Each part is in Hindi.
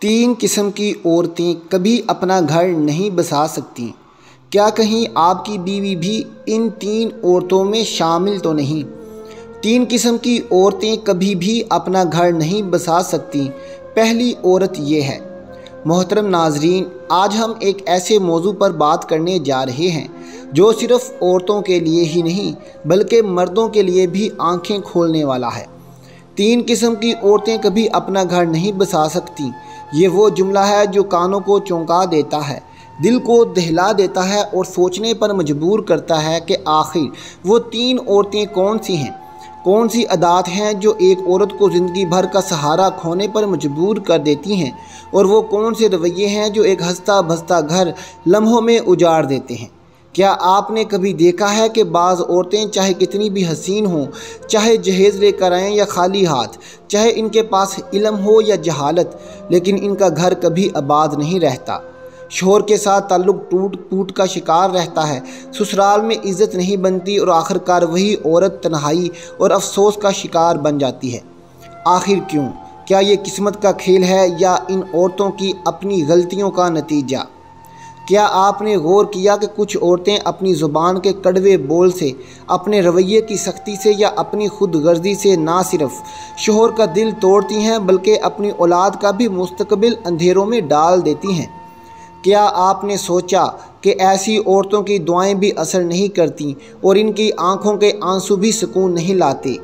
तीन किस्म की औरतें कभी अपना घर नहीं बसा सकती। क्या कहीं आपकी बीवी भी इन तीन औरतों में शामिल तो नहीं? तीन किस्म की औरतें कभी भी अपना घर नहीं बसा सकती। पहली औरत ये है। मोहतरम नाजरीन, आज हम एक ऐसे मौजू पर बात करने जा रहे हैं जो सिर्फ औरतों के लिए ही नहीं बल्कि मर्दों के लिए भी आंखें खोलने वाला है। तीन किस्म की औरतें कभी अपना घर नहीं बसा सकती। ये वो जुमला है जो कानों को चौंका देता है, दिल को दहला देता है और सोचने पर मजबूर करता है कि आखिर वो तीन औरतें कौन सी हैं, कौन सी अदात हैं जो एक औरत को ज़िंदगी भर का सहारा खोने पर मजबूर कर देती हैं, और वो कौन से रवैये हैं जो एक हंसता बसता घर लम्हों में उजाड़ देते हैं। क्या आपने कभी देखा है कि बाज़ औरतें चाहे कितनी भी हसीन हों, चाहे जहेज़ लेकर आएँ या खाली हाथ, चाहे इनके पास इल्म हो या जहालत, लेकिन इनका घर कभी आबाद नहीं रहता। शोहर के साथ ताल्लुक़ टूट फूट का शिकार रहता है, ससुराल में इज़्ज़त नहीं बनती और आखिरकार वही औरत तन्हाई और अफसोस का शिकार बन जाती है। आखिर क्यों? क्या ये किस्मत का खेल है या इन औरतों की अपनी गलतियों का नतीजा? क्या आपने गौर किया कि कुछ औरतें अपनी ज़ुबान के कड़वे बोल से, अपने रवैये की सख्ती से या अपनी खुद गर्जी से ना सिर्फ शोहर का दिल तोड़ती हैं बल्कि अपनी औलाद का भी मुस्तकबिल अंधेरों में डाल देती हैं? क्या आपने सोचा कि ऐसी औरतों की दुआएं भी असर नहीं करती और इनकी आंखों के आंसू भी सुकून नहीं लाते,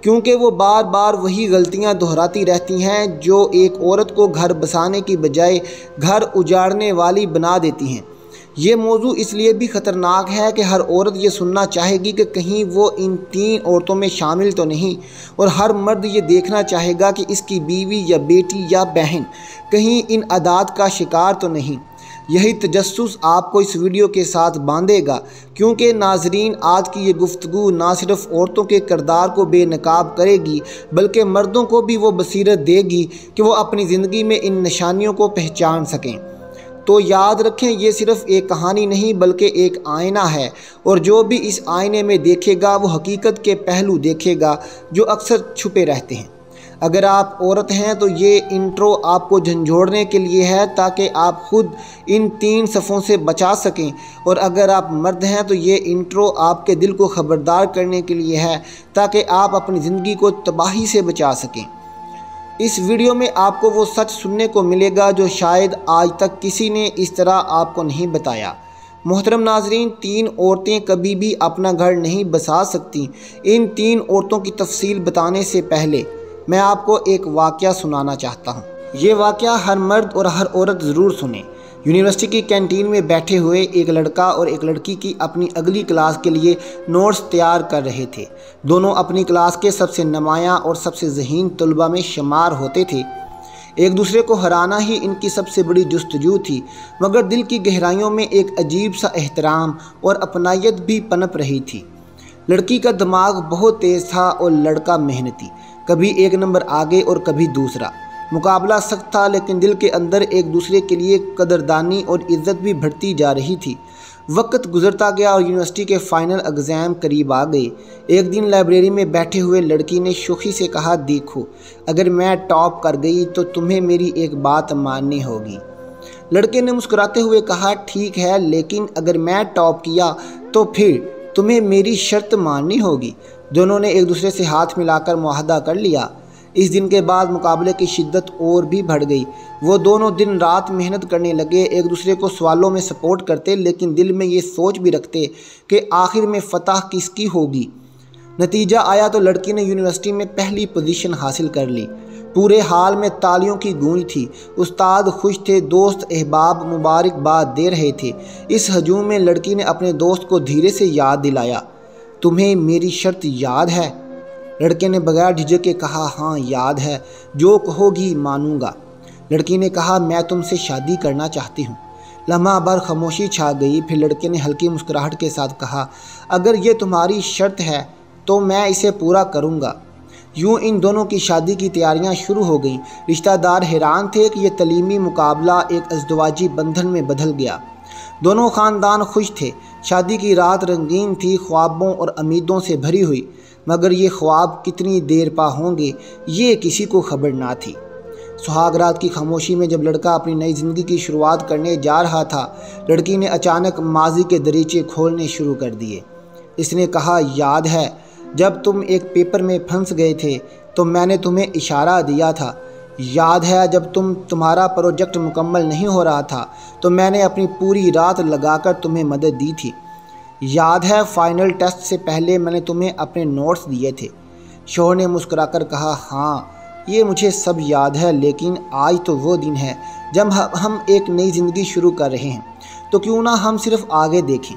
क्योंकि वो बार बार वही गलतियां दोहराती रहती हैं जो एक औरत को घर बसाने की बजाय घर उजाड़ने वाली बना देती हैं। ये मौजू इसलिए भी ख़तरनाक है कि हर औरत ये सुनना चाहेगी कि कहीं वो इन तीन औरतों में शामिल तो नहीं, और हर मर्द ये देखना चाहेगा कि इसकी बीवी या बेटी या बहन कहीं इन आदात का शिकार तो नहीं। यही तजस्सुस आपको इस वीडियो के साथ बांधेगा, क्योंकि नाजरीन, आज की ये गुफ्तगू ना सिर्फ औरतों के किरदार को बेनकाब करेगी बल्कि मर्दों को भी वो बसीरत देगी कि वो अपनी ज़िंदगी में इन निशानियों को पहचान सकें। तो याद रखें, ये सिर्फ एक कहानी नहीं बल्कि एक आईना है, और जो भी इस आईने में देखेगा वो हकीकत के पहलू देखेगा जो अक्सर छुपे रहते हैं। अगर आप औरत हैं तो ये इंट्रो आपको झंझोड़ने के लिए है ताकि आप खुद इन तीन सफ़ों से बचा सकें, और अगर आप मर्द हैं तो ये इंट्रो आपके दिल को ख़बरदार करने के लिए है ताकि आप अपनी ज़िंदगी को तबाही से बचा सकें। इस वीडियो में आपको वो सच सुनने को मिलेगा जो शायद आज तक किसी ने इस तरह आपको नहीं बताया। मोहतरम नाजरीन, तीन औरतें कभी भी अपना घर नहीं बसा सकती। इन तीन औरतों की तफसील बताने से पहले मैं आपको एक वाक़या सुनाना चाहता हूँ। ये वाक़या हर मर्द और हर औरत ज़रूर सुने। यूनिवर्सिटी की कैंटीन में बैठे हुए एक लड़का और एक लड़की की अपनी अगली क्लास के लिए नोट्स तैयार कर रहे थे। दोनों अपनी क्लास के सबसे नुमायाँ और सबसे ज़हीन तलबा में शुमार होते थे। एक दूसरे को हराना ही इनकी सबसे बड़ी जुस्तजू थी, मगर दिल की गहराइयों में एक अजीब सा एहतराम और अपनायत भी पनप रही थी। लड़की का दिमाग बहुत तेज़ था और लड़का मेहनती, कभी एक नंबर आगे और कभी दूसरा। मुकाबला सख्त था, लेकिन दिल के अंदर एक दूसरे के लिए कदरदानी और इज़्ज़त भी बढ़ती जा रही थी। वक्त गुजरता गया और यूनिवर्सिटी के फ़ाइनल एग्ज़ाम करीब आ गए। एक दिन लाइब्रेरी में बैठे हुए लड़की ने शोखी से कहा, देखो, अगर मैं टॉप कर गई तो तुम्हें मेरी एक बात माननी होगी। लड़के ने मुस्कुराते हुए कहा, ठीक है, लेकिन अगर मैं टॉप किया तो फिर तुम्हें मेरी शर्त माननी होगी। दोनों ने एक दूसरे से हाथ मिलाकर मुआहदा कर लिया। इस दिन के बाद मुकाबले की शिद्दत और भी बढ़ गई। वो दोनों दिन रात मेहनत करने लगे, एक दूसरे को सवालों में सपोर्ट करते, लेकिन दिल में ये सोच भी रखते कि आखिर में फ़तह किसकी होगी। नतीजा आया तो लड़की ने यूनिवर्सिटी में पहली पोजीशन हासिल कर ली। पूरे हाल में तालियों की गूंज थी। उस्ताद खुश थे, दोस्त अहबाब मुबारकबाद दे रहे थे। इस हजूम में लड़की ने अपने दोस्त को धीरे से याद दिलाया, तुम्हें मेरी शर्त याद है? लड़के ने बगैर झिझक के कहा, हाँ याद है, जो कहोगी मानूंगा। लड़की ने कहा, मैं तुमसे शादी करना चाहती हूँ। लम्हा भर खामोशी छा गई। फिर लड़के ने हल्की मुस्कुराहट के साथ कहा, अगर ये तुम्हारी शर्त है तो मैं इसे पूरा करूँगा। यूँ इन दोनों की शादी की तैयारियां शुरू हो गईं। रिश्तेदार हैरान थे कि यह तलीमी मुकाबला एक अज़दवाजी बंधन में बदल गया। दोनों ख़ानदान खुश थे। शादी की रात रंगीन थी, ख्वाबों और उम्मीदों से भरी हुई, मगर ये ख्वाब कितनी देर पा होंगे ये किसी को खबर ना थी। सुहागरात की खामोशी में जब लड़का अपनी नई ज़िंदगी की शुरुआत करने जा रहा था, लड़की ने अचानक माजी के दरीचे खोलने शुरू कर दिए। इसने कहा, याद है जब तुम एक पेपर में फंस गए थे तो मैंने तुम्हें इशारा दिया था। याद है जब तुम्हारा प्रोजेक्ट मुकम्मल नहीं हो रहा था तो मैंने अपनी पूरी रात लगाकर तुम्हें मदद दी थी। याद है फाइनल टेस्ट से पहले मैंने तुम्हें अपने नोट्स दिए थे। शोहर ने मुस्कुराकर कहा, हाँ ये मुझे सब याद है, लेकिन आज तो वो दिन है जब हम एक नई ज़िंदगी शुरू कर रहे हैं, तो क्यों ना हम सिर्फ आगे देखें।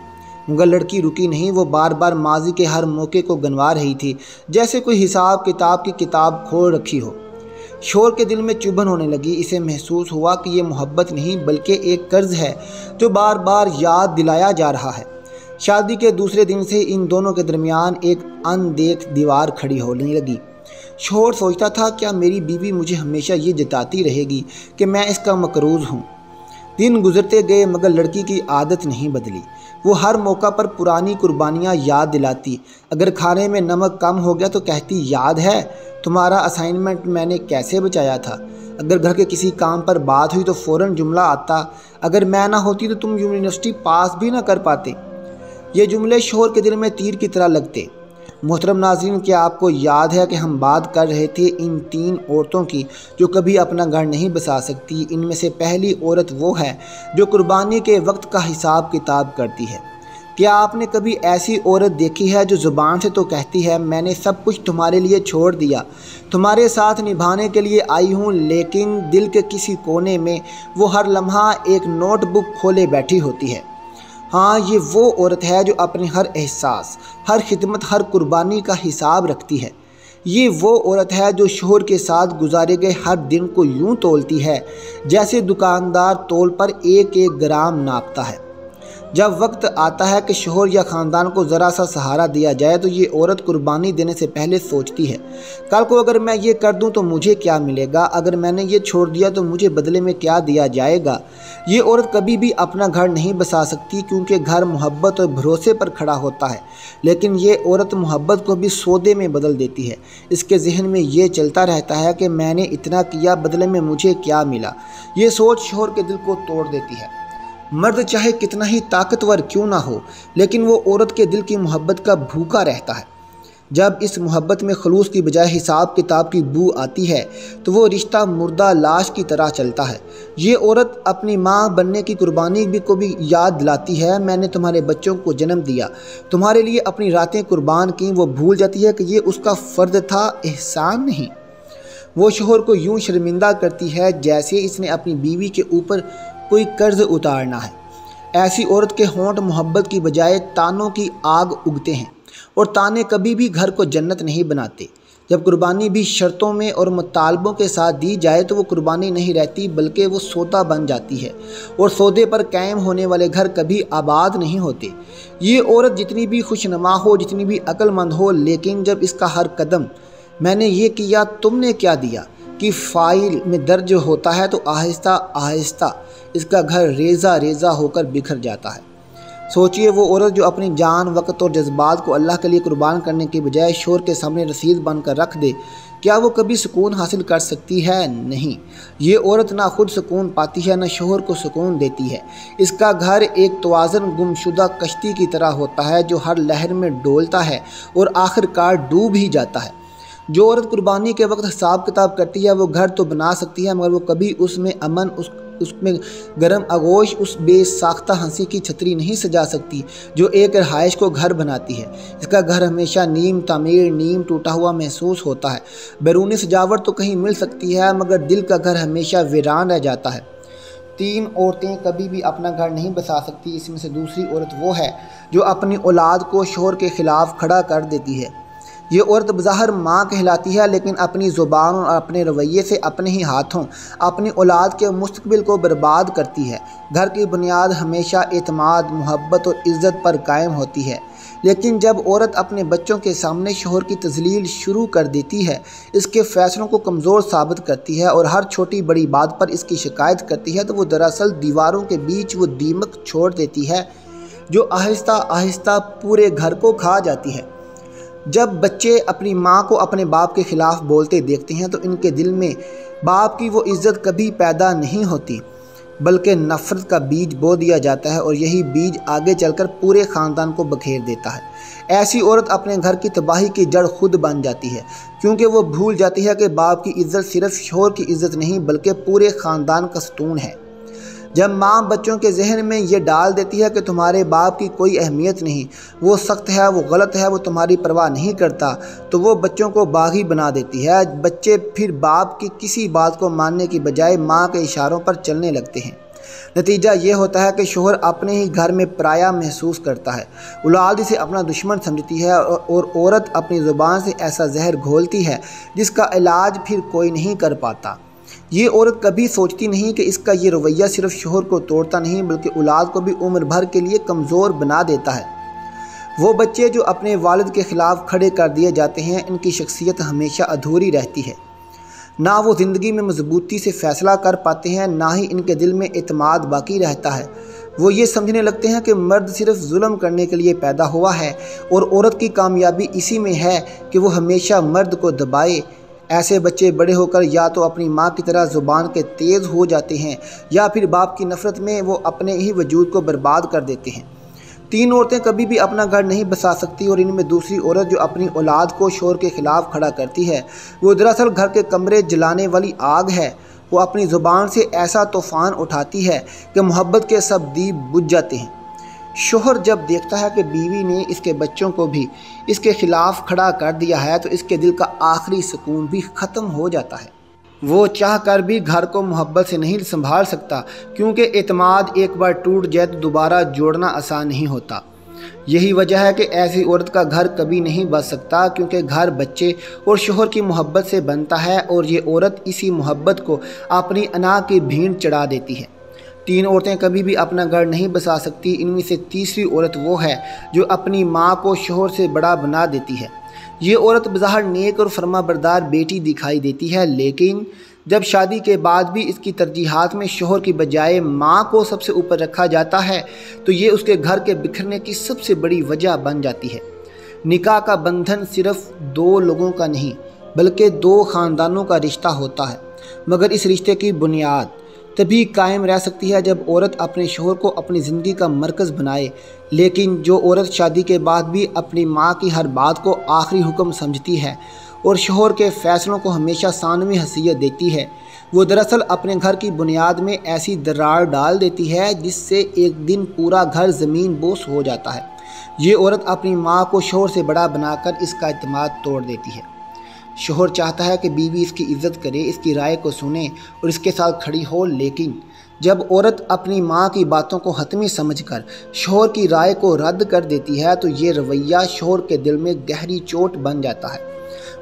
मगर लड़की रुकी नहीं, वो बार बार माजी के हर मौके को गनवा रही थी, जैसे कोई हिसाब किताब की किताब खोल रखी हो। शोर के दिल में चुभन होने लगी। इसे महसूस हुआ कि ये मोहब्बत नहीं बल्कि एक कर्ज है जो बार बार याद दिलाया जा रहा है। शादी के दूसरे दिन से इन दोनों के दरमियान एक अनदेख दीवार खड़ी होने लगी। शोर सोचता था, क्या मेरी बीवी मुझे हमेशा ये जताती रहेगी कि मैं इसका मकरूज़ हूँ। दिन गुजरते गए मगर लड़की की आदत नहीं बदली। वो हर मौका पर पुरानी कुर्बानियाँ याद दिलाती। अगर खाने में नमक कम हो गया तो कहती, याद है तुम्हारा असाइनमेंट मैंने कैसे बचाया था। अगर घर के किसी काम पर बात हुई तो फ़ौरन जुमला आता, अगर मैं ना होती तो तुम यूनिवर्सिटी पास भी ना कर पाते। ये जुमले शोर के दिल में तीर की तरह लगते। मोहतरम नाज़रीन, क्या आपको याद है कि हम बात कर रहे थे इन 3 औरतों की जो कभी अपना घर नहीं बसा सकती। इनमें से पहली औरत वो है जो कुर्बानी के वक्त का हिसाब किताब करती है। क्या आपने कभी ऐसी औरत देखी है जो ज़ुबान से तो कहती है मैंने सब कुछ तुम्हारे लिए छोड़ दिया, तुम्हारे साथ निभाने के लिए आई हूँ, लेकिन दिल के किसी कोने में वो हर लम्हा एक नोटबुक खोले बैठी होती है। हाँ, ये वो औरत है जो अपने हर एहसास, हर खिदमत, हर कुर्बानी का हिसाब रखती है। ये वो औरत है जो शोहर के साथ गुजारे गए हर दिन को यूं तोलती है जैसे दुकानदार तौल पर एक एक ग्राम नापता है। जब वक्त आता है कि शोहर या ख़ानदान को ज़रा सा सहारा दिया जाए तो ये औरत कुर्बानी देने से पहले सोचती है, कल को अगर मैं ये कर दूं तो मुझे क्या मिलेगा, अगर मैंने ये छोड़ दिया तो मुझे बदले में क्या दिया जाएगा। ये औरत कभी भी अपना घर नहीं बसा सकती क्योंकि घर मोहब्बत और भरोसे पर खड़ा होता है, लेकिन ये औरत मोहब्बत को भी सौदे में बदल देती है। इसके जहन में ये चलता रहता है कि मैंने इतना किया, बदले में मुझे क्या मिला। ये सोच शोहर के दिल को तोड़ देती है। मर्द चाहे कितना ही ताकतवर क्यों ना हो, लेकिन वो औरत के दिल की मोहब्बत का भूखा रहता है। जब इस मोहब्बत में खलूस की बजाय हिसाब किताब की बू आती है तो वो रिश्ता मुर्दा लाश की तरह चलता है। ये औरत अपनी माँ बनने की कुर्बानी को भी याद दिलाती है, मैंने तुम्हारे बच्चों को जन्म दिया, तुम्हारे लिए अपनी रातें कुर्बान की। वो भूल जाती है कि ये उसका फ़र्ज था, एहसान नहीं। वो शोहर को यूँ शर्मिंदा करती है जैसे इसने अपनी बीवी के ऊपर कोई कर्ज उतारना है। ऐसी औरत के होंठ मोहब्बत की बजाय तानों की आग उगते हैं और ताने कभी भी घर को जन्नत नहीं बनाते। जब कुर्बानी भी शर्तों में और मुतालबों के साथ दी जाए तो वो कुर्बानी नहीं रहती बल्कि वो सौदा बन जाती है, और सौदे पर कायम होने वाले घर कभी आबाद नहीं होते। ये औरत जितनी भी खुशनुमा हो, जितनी भी अक्लमंद हो, लेकिन जब इसका हर कदम मैंने ये किया तुमने क्या दिया कि फ़ाइल में दर्ज होता है तो आहिस्ता आहिस्ता इसका घर रेज़ा रेज़ा होकर बिखर जाता है। सोचिए, वो औरत जो अपनी जान, वक़्त और जज्बात को अल्लाह के लिए कुर्बान करने के बजाय शोहर के सामने रसीद बनकर रख दे, क्या वो कभी सुकून हासिल कर सकती है? नहीं। ये औरत ना खुद सुकून पाती है, ना शोहर को सुकून देती है। इसका घर एक तवाज़न गुमशुदा कश्ती की तरह होता है जो हर लहर में डोलता है और आखिरकार डूब ही जाता है। जो औरत कुर्बानी के वक्त हिसाब किताब करती है वो घर तो बना सकती है मगर वो कभी उसमें अमन, उसमें गर्म आगोश, उस बेसाख्ता हंसी की छतरी नहीं सजा सकती जो एक रहायश को घर बनाती है। इसका घर हमेशा नीम तामीर, नीम टूटा हुआ महसूस होता है। बैरूनी सजावट तो कहीं मिल सकती है मगर दिल का घर हमेशा वीरान रह जाता है। 3 औरतें कभी भी अपना घर नहीं बसा सकती। इसमें से दूसरी औरत वो है जो अपनी औलाद को शोहर के ख़िलाफ़ खड़ा कर देती है। ये औरत बज़ाहिर माँ कहलाती है लेकिन अपनी ज़ुबान और अपने रवैये से अपने ही हाथों अपनी औलाद के मुस्तकबिल को बर्बाद करती है। घर की बुनियाद हमेशा एतमाद, मोहब्बत और इज़्ज़त पर कायम होती है, लेकिन जब औरत अपने बच्चों के सामने शोहर की तज़लील शुरू कर देती है, इसके फ़ैसलों को कमज़ोर साबित करती है और हर छोटी बड़ी बात पर इसकी शिकायत करती है, तो वो दरअसल दीवारों के बीच वो दीमक छोड़ देती है जो आहिस्ता आहिस्ता पूरे घर को खा जाती है। जब बच्चे अपनी माँ को अपने बाप के ख़िलाफ़ बोलते देखते हैं तो इनके दिल में बाप की वो इज़्ज़त कभी पैदा नहीं होती, बल्कि नफ़रत का बीज बो दिया जाता है और यही बीज आगे चलकर पूरे ख़ानदान को बखेर देता है। ऐसी औरत अपने घर की तबाही की जड़ खुद बन जाती है, क्योंकि वो भूल जाती है कि बाप की इज़्ज़त सिर्फ शोहर की इज़्ज़त नहीं बल्कि पूरे ख़ानदान का सुतून है। जब माँ बच्चों के जहन में ये डाल देती है कि तुम्हारे बाप की कोई अहमियत नहीं, वो सख्त है, वो गलत है, वो तुम्हारी परवाह नहीं करता, तो वो बच्चों को बागी बना देती है। बच्चे फिर बाप की किसी बात को मानने की बजाय माँ के इशारों पर चलने लगते हैं। नतीजा ये होता है कि शोहर अपने ही घर में पराया महसूस करता है, औलाद इसे अपना दुश्मन समझती है और औरत अपनी ज़ुबान से ऐसा जहर घोलती है जिसका इलाज फिर कोई नहीं कर पाता। ये औरत कभी सोचती नहीं कि इसका ये रवैया सिर्फ शोहर को तोड़ता नहीं बल्कि औलाद को भी उम्र भर के लिए कमज़ोर बना देता है। वो बच्चे जो अपने वालिद के ख़िलाफ़ खड़े कर दिए जाते हैं, इनकी शख्सियत हमेशा अधूरी रहती है। ना वो ज़िंदगी में मजबूती से फ़ैसला कर पाते हैं, ना ही इनके दिल में एतमाद बाकी रहता है। वो ये समझने लगते हैं कि मर्द सिर्फ जुल्म करने के लिए पैदा हुआ है और औरत की कामयाबी इसी में है कि वो हमेशा मर्द को दबाए। ऐसे बच्चे बड़े होकर या तो अपनी माँ की तरह ज़ुबान के तेज़ हो जाते हैं या फिर बाप की नफ़रत में वो अपने ही वजूद को बर्बाद कर देते हैं। 3 औरतें कभी भी अपना घर नहीं बसा सकती और इनमें दूसरी औरत जो अपनी औलाद को शोहर के ख़िलाफ़ खड़ा करती है, वो दरअसल घर के कमरे जलाने वाली आग है। वो अपनी ज़ुबान से ऐसा तूफ़ान उठाती है कि मोहब्बत के सब दीप बुझ जाते हैं। शोहर जब देखता है कि बीवी ने इसके बच्चों को भी इसके ख़िलाफ़ खड़ा कर दिया है तो इसके दिल का आखिरी सुकून भी ख़त्म हो जाता है। वो चाह कर भी घर को मोहब्बत से नहीं संभाल सकता, क्योंकि एतमाद एक बार टूट जाए तो दोबारा जोड़ना आसान नहीं होता। यही वजह है कि ऐसी औरत का घर कभी नहीं बच सकता, क्योंकि घर बच्चे और शोहर की मोहब्बत से बनता है और ये औरत इसी मोहब्बत को अपनी अना की भीड़ चढ़ा देती है। 3 औरतें कभी भी अपना घर नहीं बसा सकती। इनमें से तीसरी औरत वो है जो अपनी माँ को शोहर से बड़ा बना देती है। ये औरत बज़ाहिर नेक और फरमाबरदार बेटी दिखाई देती है, लेकिन जब शादी के बाद भी इसकी तरजीहात में शोहर की बजाय माँ को सबसे ऊपर रखा जाता है तो ये उसके घर के बिखरने की सबसे बड़ी वजह बन जाती है। निकाह का बंधन सिर्फ 2 लोगों का नहीं बल्कि 2 ख़ानदानों का रिश्ता होता है, मगर इस रिश्ते की बुनियाद तभी कायम रह सकती है जब औरत अपने शोहर को अपनी ज़िंदगी का मरकज़ बनाए। लेकिन जो औरत शादी के बाद भी अपनी माँ की हर बात को आखिरी हुक्म समझती है और शोहर के फ़ैसलों को हमेशा सानवी हैसियत देती है, वो दरअसल अपने घर की बुनियाद में ऐसी दरार डाल देती है जिससे एक दिन पूरा घर ज़मीन बोस हो जाता है। ये औरत अपनी माँ को शोहर से बड़ा बनाकर इसका एतमाद तोड़ देती है। शोहर चाहता है कि बीवी इसकी इज़्ज़त करे, इसकी राय को सुने और इसके साथ खड़ी हो, लेकिन जब औरत अपनी माँ की बातों को हतमी समझकर शोहर की राय को रद्द कर देती है तो ये रवैया शोहर के दिल में गहरी चोट बन जाता है।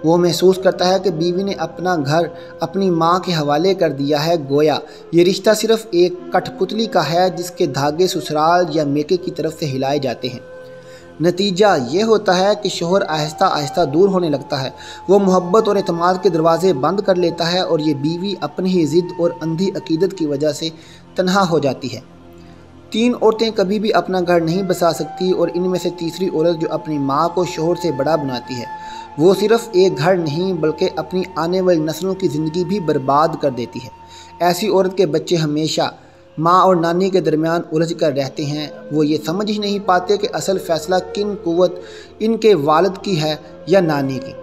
वो महसूस करता है कि बीवी ने अपना घर अपनी माँ के हवाले कर दिया है, गोया ये रिश्ता सिर्फ एक कठपुतली का है जिसके धागे ससुराल या मेके की तरफ से हिलाए जाते हैं। नतीजा ये होता है कि शोहर आहिस्ता आहिस्ता दूर होने लगता है। वो मोहब्बत और एतमाद के दरवाज़े बंद कर लेता है और ये बीवी अपनी ही ज़िद और अंधी अकीदत की वजह से तन्हा हो जाती है। 3 औरतें कभी भी अपना घर नहीं बसा सकती और इनमें से तीसरी औरत जो अपनी माँ को शोहर से बड़ा बनाती है, वो सिर्फ एक घर नहीं बल्कि अपनी आने वाली नस्लों की ज़िंदगी भी बर्बाद कर देती है। ऐसी औरत के बच्चे हमेशा माँ और नानी के दरमियान उलझ कर रहते हैं। वो ये समझ ही नहीं पाते कि असल फ़ैसला किन कुव्वत इनके वालिद की है या नानी की।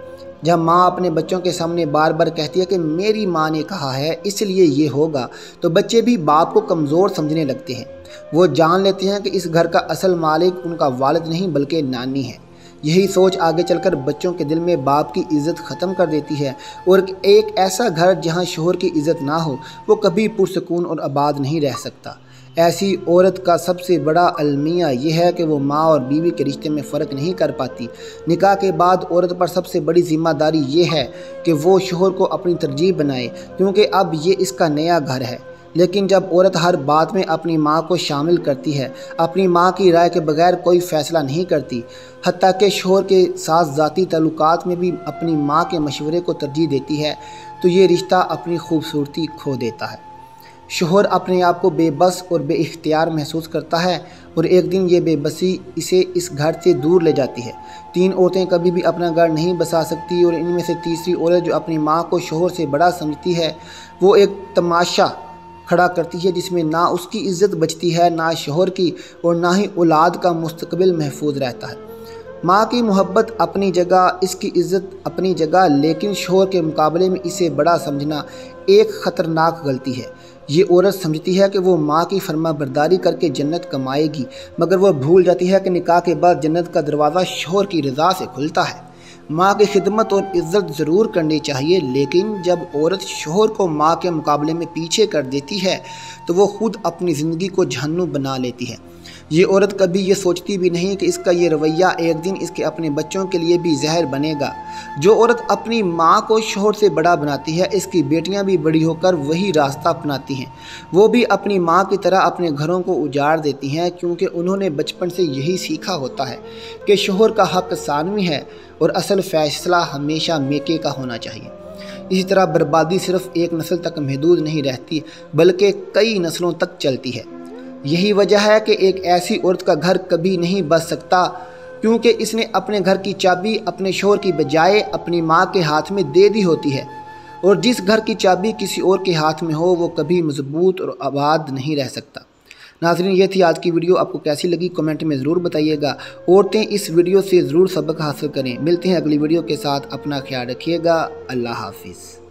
जब माँ अपने बच्चों के सामने बार बार कहती है कि मेरी माँ ने कहा है इसलिए ये होगा, तो बच्चे भी बाप को कमज़ोर समझने लगते हैं। वो जान लेते हैं कि इस घर का असल मालिक उनका वालिद नहीं बल्कि नानी है। यही सोच आगे चलकर बच्चों के दिल में बाप की इज़्ज़त ख़त्म कर देती है और एक ऐसा घर जहाँ शोहर की इज़्ज़त ना हो वो कभी पुरसकून और आबाद नहीं रह सकता। ऐसी औरत का सबसे बड़ा अलमिया यह है कि वो माँ और बीवी के रिश्ते में फ़र्क नहीं कर पाती। निकाह के बाद औरत पर सबसे बड़ी ज़िम्मेदारी ये है कि वो शोहर को अपनी तरजीह बनाए, क्योंकि अब ये इसका नया घर है। लेकिन जब औरत हर बात में अपनी माँ को शामिल करती है, अपनी माँ की राय के बगैर कोई फ़ैसला नहीं करती, हत्ता कि शोहर के साथ ज़ाती ताल्लुकात में भी अपनी माँ के मशवरे को तरजीह देती है, तो ये रिश्ता अपनी खूबसूरती खो देता है। शोहर अपने आप को बेबस और बेइख्तियार महसूस करता है और एक दिन ये बेबसी इसे इस घर से दूर ले जाती है। 3 औरतें कभी भी अपना घर नहीं बसा सकती और इनमें से तीसरी औरत जो अपनी माँ को शोहर से बड़ा समझती है, वो एक तमाशा खड़ा करती है जिसमें ना उसकी इज़्ज़त बचती है, ना शोहर की, और ना ही औलाद का मुस्तकबिल महफूज रहता है। माँ की मोहब्बत अपनी जगह, इसकी इज़्ज़त अपनी जगह, लेकिन शोहर के मुकाबले में इसे बड़ा समझना एक ख़तरनाक गलती है। ये औरत समझती है कि वो माँ की फरमाबरदारी करके जन्नत कमाएगी, मगर वह भूल जाती है कि निकाह के बाद जन्नत का दरवाज़ा शोहर की रज़ा से खुलता है। माँ की खिदमत और इज़्ज़त ज़रूर करनी चाहिए, लेकिन जब औरत शोहर को माँ के मुकाबले में पीछे कर देती है तो वो ख़ुद अपनी ज़िंदगी को जहन्नुम बना लेती है। ये औरत कभी ये सोचती भी नहीं कि इसका ये रवैया एक दिन इसके अपने बच्चों के लिए भी जहर बनेगा। जो औरत अपनी माँ को शोहर से बड़ा बनाती है, इसकी बेटियाँ भी बड़ी होकर वही रास्ता अपनाती हैं। वो भी अपनी माँ की तरह अपने घरों को उजाड़ देती हैं, क्योंकि उन्होंने बचपन से यही सीखा होता है कि शोहर का हक़ सानवी है और असल फ़ैसला हमेशा मेके का होना चाहिए। इसी तरह बर्बादी सिर्फ़ एक नस्ल तक महदूद नहीं रहती, बल्कि कई नस्लों तक चलती है। यही वजह है कि एक ऐसी औरत का घर कभी नहीं बच सकता, क्योंकि इसने अपने घर की चाबी अपने शोहर की बजाय अपनी माँ के हाथ में दे दी होती है, और जिस घर की चाबी किसी और के हाथ में हो वो कभी मजबूत और आबाद नहीं रह सकता। नाज़रीन, ये थी आज की वीडियो। आपको कैसी लगी कमेंट में ज़रूर बताइएगा। औरतें इस वीडियो से ज़रूर सबक हासिल करें। मिलते हैं अगली वीडियो के साथ। अपना ख्याल रखिएगा। अल्लाह हाफिज़।